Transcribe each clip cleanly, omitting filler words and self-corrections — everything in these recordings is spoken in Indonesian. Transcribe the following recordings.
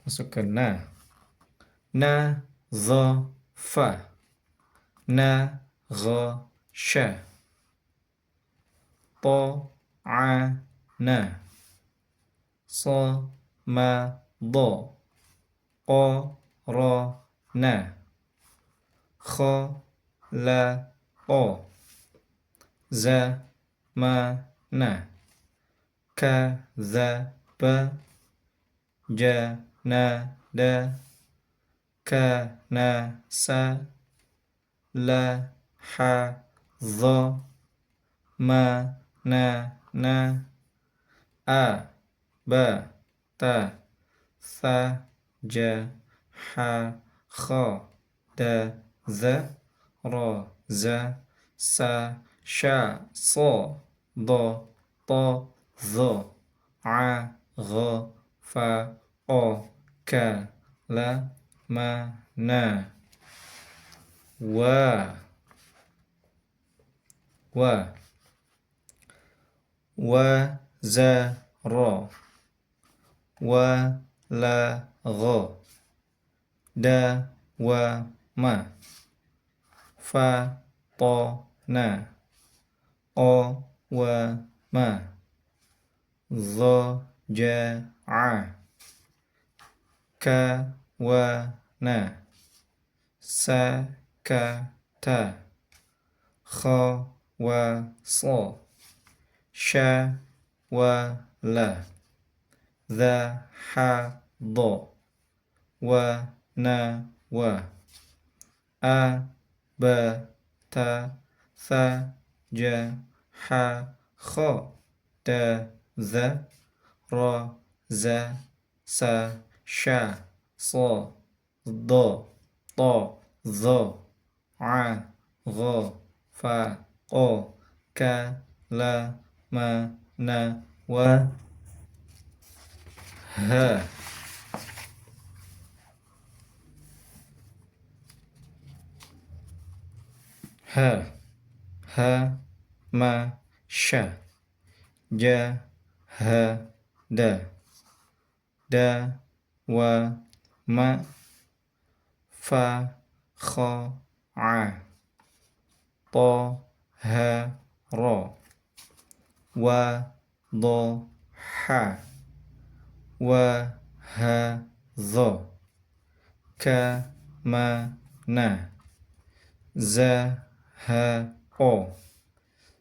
masukkan na. Na, za, fa. Na, gha, sha. Ta, a, na. Sa, ma, da. Qa, ra, na. Kha, la, qa. Za, ma, na. Ka, za, ba. Ja, na, da. Ka, na, sa. La, ha, za. Ma, na, na. A, ba, ta. Sa, ja, ha, kha. Da, za. Ra, za. Sa, sha, sa. Da, ta. Za. A, gha. Fa, qa. Ka, la, ma, na. Wa, wa. Wa, za, ra. Wa, la, gha. Da, wa, ma. Fa, ta, na. Qa, wa, ma. Za, ja, a. Ka, wa, na. Sa, ka, ta. Kha, wa, sa. Sha, wa, la. Za, ha, da. Wa, na, wa. A, ba, ta. Sa, ja, ha, kha. Da, za. Ra, za. Sa, sha. Sa, da. Ta, za. A, gha. Fa, qa. Ka, la, ma, na, wa. Ha, ha. Ha, ma, sha. Ja, ha, da. Da, wa, ma. Fa, kha, a. Ta, ha, ra. Wa, da, ha. Wa, ha, za. Ka, ma, na. Za, ha, qa.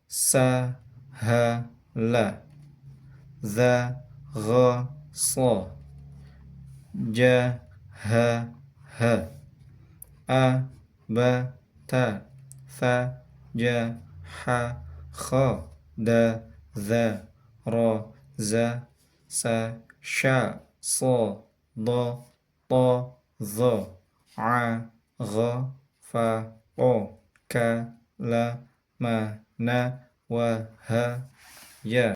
Sa, ha, la. Za, gha, sa. Ja, ha, ha. A, ba, ta. Sa, ja, ha, kha. Da, za. Ra, za. Sa, sha. Sa, da. Ta, za. A, gha. Fa, qa. Ka, la, ma, na, wa, ha. Ya.